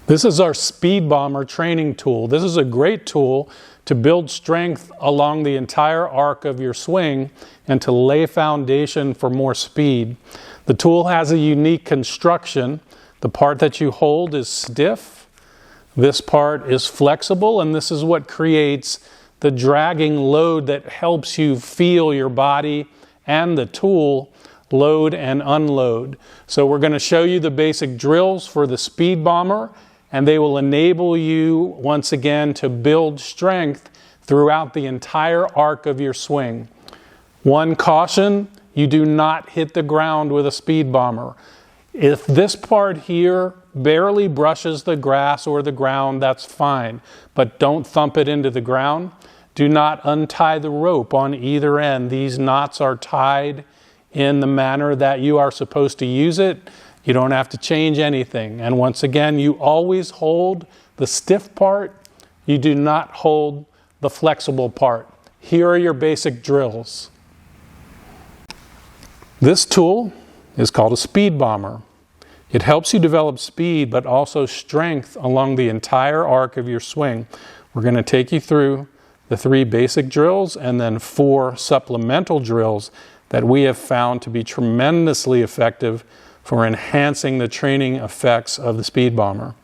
This is our Speed Bomber training tool. This is a great tool to build strength along the entire arc of your swing and to lay foundation for more speed. The tool has a unique construction. The part that you hold is stiff. This part is flexible, and this is what creates the dragging load that helps you feel your body and the tool load and unload. So we're going to show you the basic drills for the Speed Bomber, and they will enable you once again to build strength throughout the entire arc of your swing. One caution, you do not hit the ground with a Speed Bomber. If this part here barely brushes the grass or the ground, that's fine, but don't thump it into the ground. Do not untie the rope on either end. These knots are tied in the manner that you are supposed to use it. You don't have to change anything. And once again, you always hold the stiff part. You do not hold the flexible part. Here are your basic drills. This tool is called a Speed Bomber. It helps you develop speed, but also strength along the entire arc of your swing. We're going to take you through the 3 basic drills and then 4 supplemental drills that we have found to be tremendously effective for enhancing the training effects of the Speed Bomber.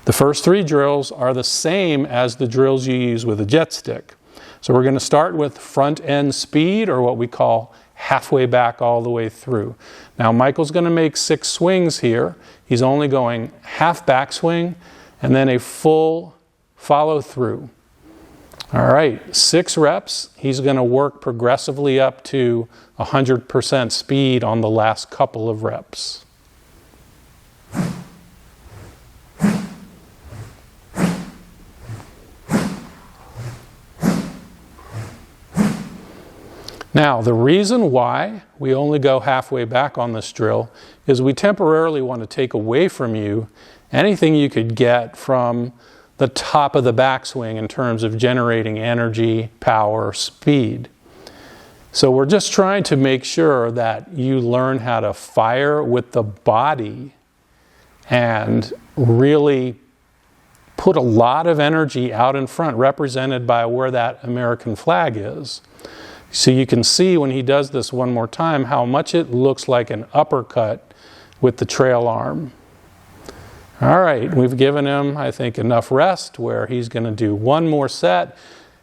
The first 3 drills are the same as the drills you use with a jet stick. So we're going to start with front end speed, or what we call halfway back all the way through. Now Michael's going to make 6 swings here. He's only going half backswing and then a full follow through. All right, 6 reps. He's going to work progressively up to 100% speed on the last couple of reps. Now, the reason why we only go halfway back on this drill is we temporarily want to take away from you anything you could get from the top of the backswing in terms of generating energy, power, speed. So we're just trying to make sure that you learn how to fire with the body and really put a lot of energy out in front, represented by where that American flag is. So you can see when he does this one more time how much it looks like an uppercut with the trail arm. All right, we've given him, I think, enough rest where he's going to do one more set,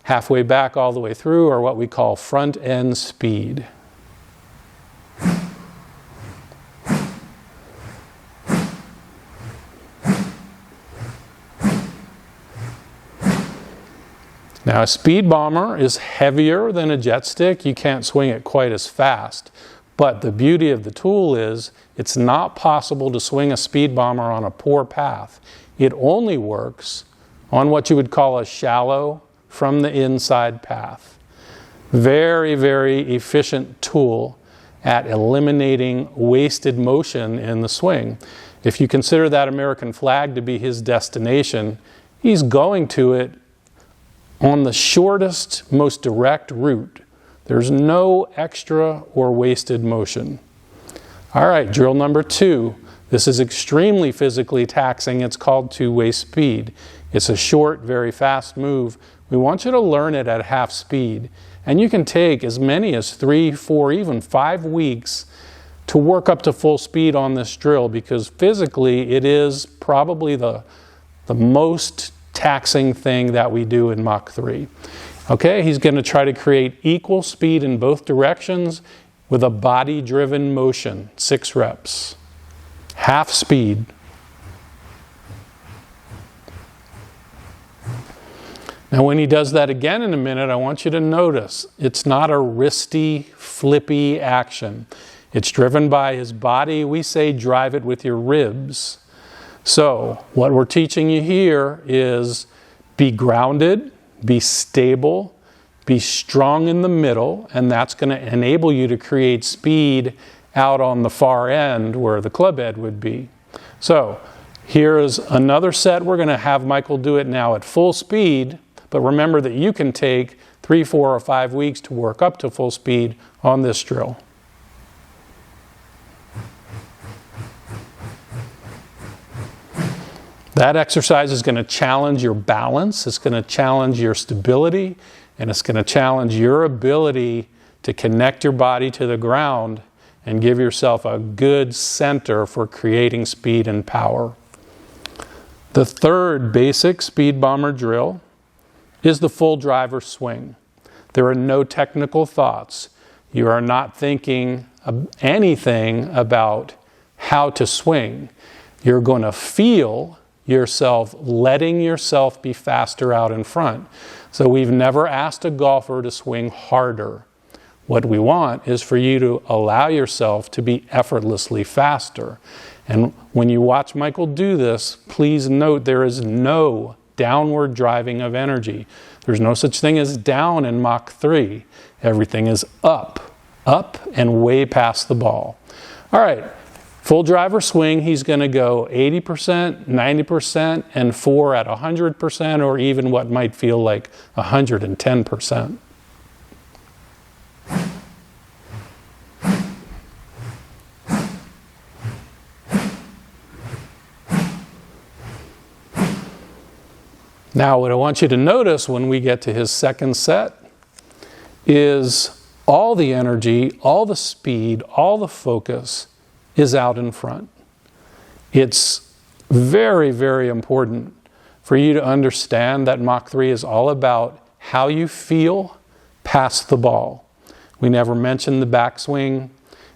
halfway back all the way through, or what we call front end speed. Now, a Speed Bomber is heavier than a jet stick. You can't swing it quite as fast. But the beauty of the tool is it's not possible to swing a Speed Bomber on a poor path. It only works on what you would call a shallow from the inside path. Very, very efficient tool at eliminating wasted motion in the swing. If you consider that American flag to be his destination, he's going to it on the shortest, most direct route. There's no extra or wasted motion. All right, drill number 2. This is extremely physically taxing. It's called two-way speed. It's a short, very fast move. We want you to learn it at half speed. And you can take as many as 3, 4, even 5 weeks to work up to full speed on this drill, because physically it is probably the most taxing thing that we do in Mach 3. Okay, he's going to try to create equal speed in both directions with a body-driven motion. 6 reps. Half speed. Now when he does that again in a minute, I want you to notice it's not a wristy, flippy action. It's driven by his body. We say drive it with your ribs. So what we're teaching you here is be grounded, be stable, be strong in the middle, and that's going to enable you to create speed out on the far end where the club head would be. So here is another set. We're going to have Michael do it now at full speed, but remember that you can take 3, 4, or 5 weeks to work up to full speed on this drill. That exercise is going to challenge your balance, it's going to challenge your stability, and it's going to challenge your ability to connect your body to the ground and give yourself a good center for creating speed and power. The third basic speed bomber drill is the full driver swing. There are no technical thoughts. You are not thinking anything about how to swing. You're going to feel yourself letting yourself be faster out in front. So we've never asked a golfer to swing harder. What we want is for you to allow yourself to be effortlessly faster. And when you watch Michael do this, please note there is no downward driving of energy. There's no such thing as down in Mach 3. Everything is up, and way past the ball. All right, full driver swing, he's going to go 80%, 90%, and 4 at 100%, or even what might feel like 110%. Now, what I want you to notice when we get to his second set is all the energy, all the speed, all the focus is out in front. It's very, very important for you to understand that Mach 3 is all about how you feel past the ball. We never mention the backswing.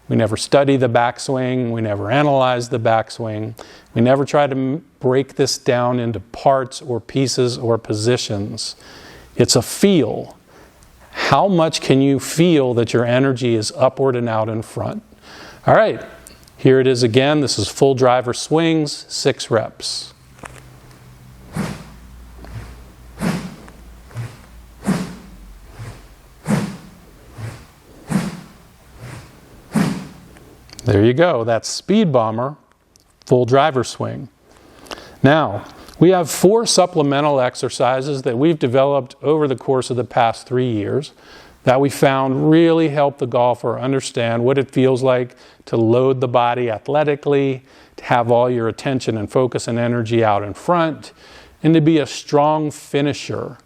We never study the backswing. We never analyze the backswing. We never try to break this down into parts or pieces or positions. It's a feel. How much can you feel that your energy is upward and out in front? All right, here it is again. This is full driver swings, 6 reps. There you go. That's speed bomber, full driver swing. Now, we have 4 supplemental exercises that we've developed over the course of the past 3 years that we found really help the golfer understand what it feels like to load the body athletically, to have all your attention and focus and energy out in front, and to be a strong finisher.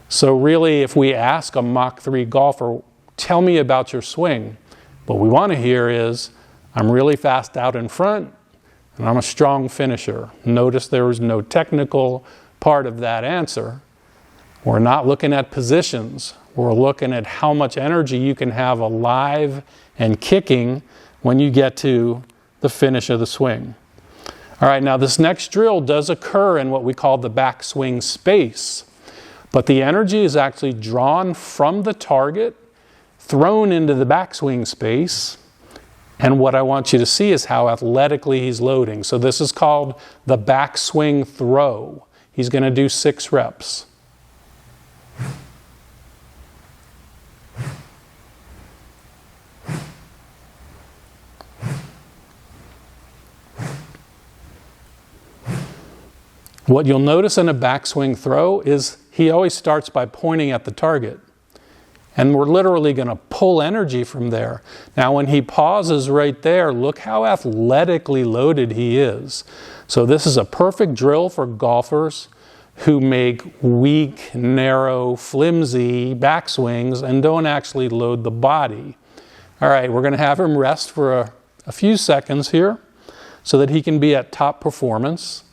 So really, if we ask a Mach 3 golfer, tell me about your swing, what we want to hear is, I'm really fast out in front, and I'm a strong finisher. Notice there was no technical part of that answer. We're not looking at positions. We're looking at how much energy you can have alive and kicking when you get to the finish of the swing. All right, now this next drill does occur in what we call the backswing space, but the energy is actually drawn from the target, thrown into the backswing space, and what I want you to see is how athletically he's loading. So this is called the backswing throw. He's going to do 6 reps. What you'll notice in a backswing throw is he always starts by pointing at the target. And we're literally going to pull energy from there. Now, when he pauses right there, look how athletically loaded he is. So this is a perfect drill for golfers who make weak, narrow, flimsy backswings and don't actually load the body. All right, we're going to have him rest for a few seconds here so that he can be at top performance.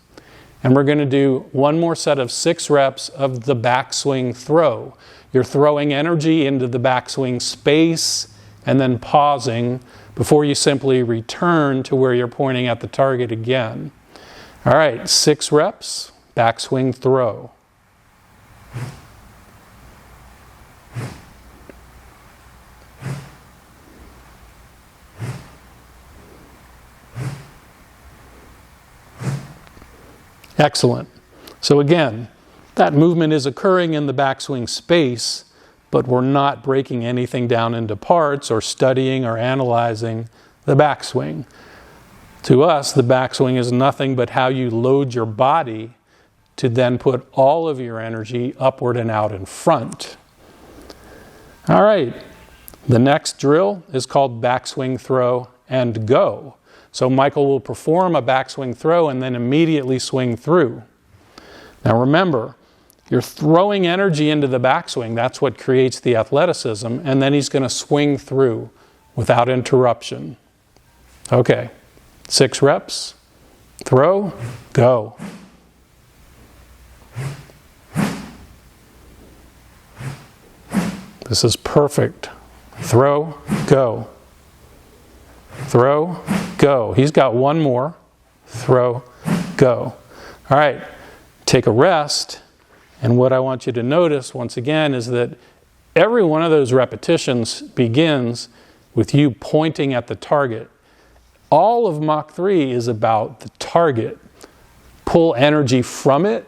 And we're going to do one more set of 6 reps of the backswing throw. You're throwing energy into the backswing space and then pausing before you simply return to where you're pointing at the target again. All right, 6 reps, backswing throw. Excellent. So again, that movement is occurring in the backswing space, but we're not breaking anything down into parts or studying or analyzing the backswing. To us, the backswing is nothing but how you load your body to then put all of your energy upward and out in front. All right, the next drill is called backswing throw and go. So Michael will perform a backswing throw and then immediately swing through. Now remember, you're throwing energy into the backswing. That's what creates the athleticism. And then he's going to swing through without interruption. Okay, 6 reps. Throw, go. This is perfect. Throw, go. Throw, go. He's got one more. Throw, go. All right, take a rest. And what I want you to notice, once again, is that every one of those repetitions begins with you pointing at the target. All of Mach 3 is about the target. Pull energy from it,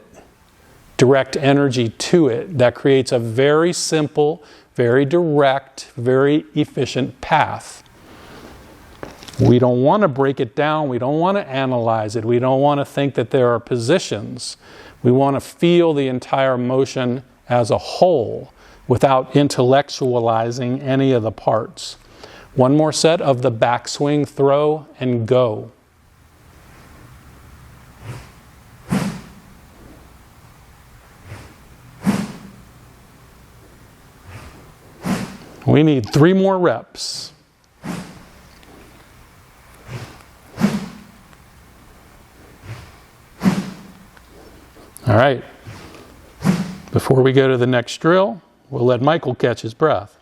direct energy to it. That creates a very simple, very direct, very efficient path. We don't want to break it down. We don't want to analyze it. We don't want to think that there are positions. We want to feel the entire motion as a whole without intellectualizing any of the parts. One more set of the backswing, throw, and go. We need 3 more reps. All right. Before we go to the next drill, we'll let Michael catch his breath.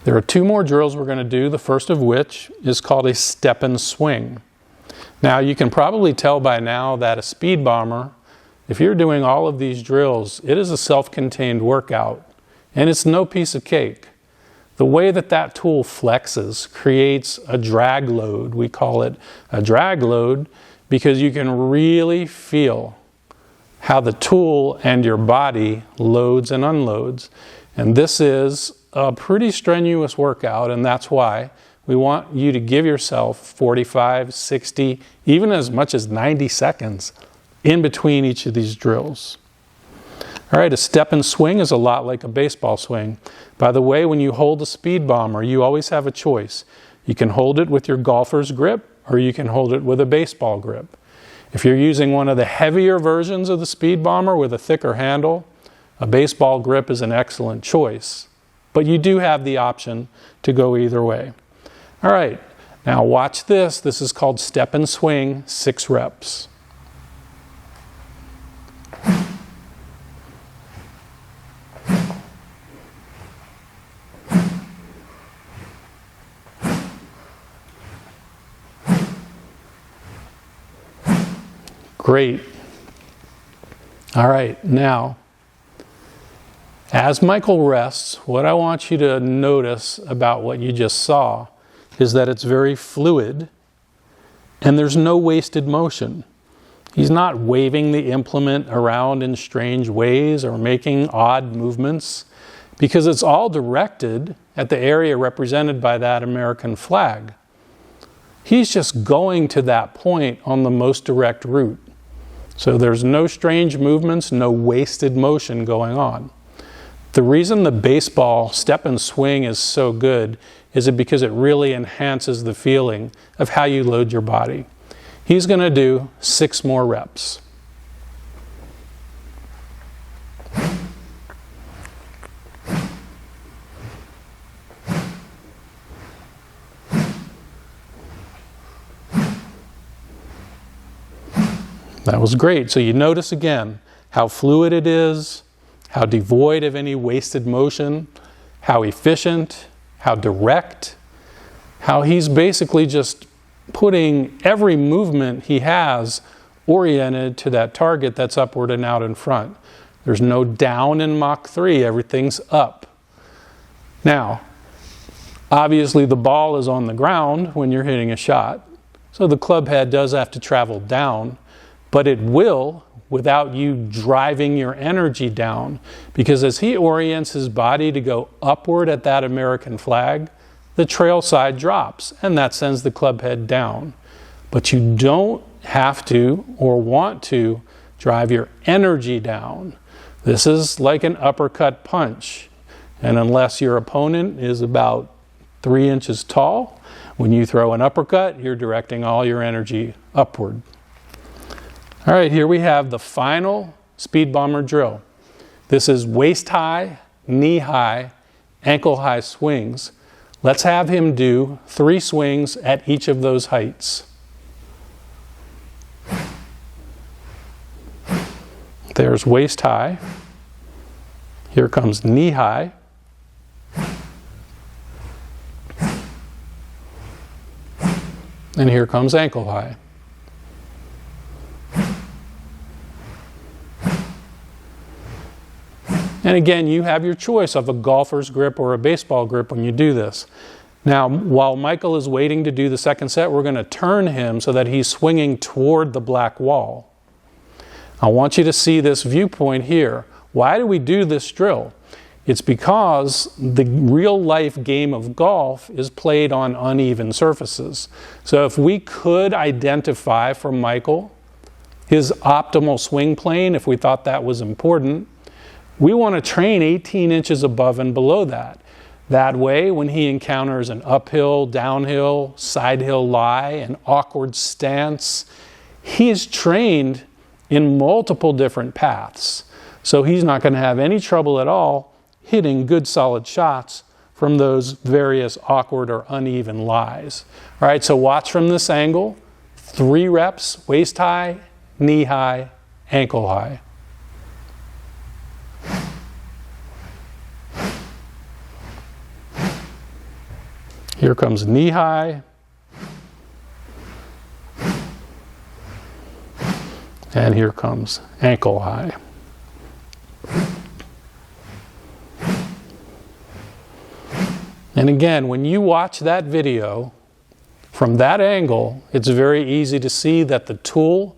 There are 2 more drills we're going to do, the first of which is called a step and swing. Now, you can probably tell by now that a speed bomber, if you're doing all of these drills, it is a self-contained workout, and it's no piece of cake. The way that that tool flexes creates a drag load. We call it a drag load because you can really feel how the tool and your body loads and unloads. And this is a pretty strenuous workout, and that's why we want you to give yourself 45, 60, even as much as 90 seconds in between each of these drills. All right, a step and swing is a lot like a baseball swing. By the way, when you hold a speed bomber, you always have a choice. You can hold it with your golfer's grip, or you can hold it with a baseball grip. If you're using one of the heavier versions of the speed bomber with a thicker handle, a baseball grip is an excellent choice. But you do have the option to go either way. All right, now watch this. This is called step and swing, 6 reps. Great. All right, now, as Michael rests, what I want you to notice about what you just saw is that it's very fluid and there's no wasted motion. He's not waving the implement around in strange ways or making odd movements because it's all directed at the area represented by that American flag. He's just going to that point on the most direct route. So there's no strange movements, no wasted motion going on. The reason the baseball step and swing is so good is because it really enhances the feeling of how you load your body. He's going to do 6 more reps. That was great. So you notice again how fluid it is, how devoid of any wasted motion, how efficient, how direct, how he's basically just putting every movement he has oriented to that target that's upward and out in front. There's no down in Mach 3, everything's up. Now, obviously the ball is on the ground when you're hitting a shot, so the club head does have to travel down, but it will without you driving your energy down, because as he orients his body to go upward at that American flag, the trail side drops and that sends the club head down. But you don't have to or want to drive your energy down. This is like an uppercut punch, and unless your opponent is about 3 inches tall, when you throw an uppercut, you're directing all your energy upward. All right, here we have the final speed bomber drill. This is waist high, knee high, ankle high swings. Let's have him do 3 swings at each of those heights. There's waist high. Here comes knee high. And here comes ankle high. And again, you have your choice of a golfer's grip or a baseball grip when you do this. Now, while Michael is waiting to do the second set, we're going to turn him so that he's swinging toward the black wall. I want you to see this viewpoint here. Why do we do this drill? It's because the real-life game of golf is played on uneven surfaces. So if we could identify for Michael his optimal swing plane, if we thought that was important, we want to train 18 inches above and below that. That way, when he encounters an uphill, downhill, side hill lie, an awkward stance, he is trained in multiple different paths. So he's not going to have any trouble at all hitting good solid shots from those various awkward or uneven lies. All right, so watch from this angle. 3 reps, waist high, knee high, ankle high. Here comes knee high. And here comes ankle high. And again, when you watch that video, from that angle, it's very easy to see that the tool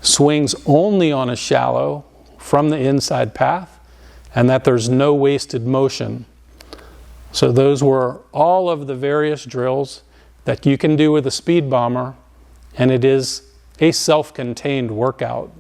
swings only on a shallow from the inside path, and that there's no wasted motion. So those were all of the various drills that you can do with a speed bomber, and it is a self-contained workout.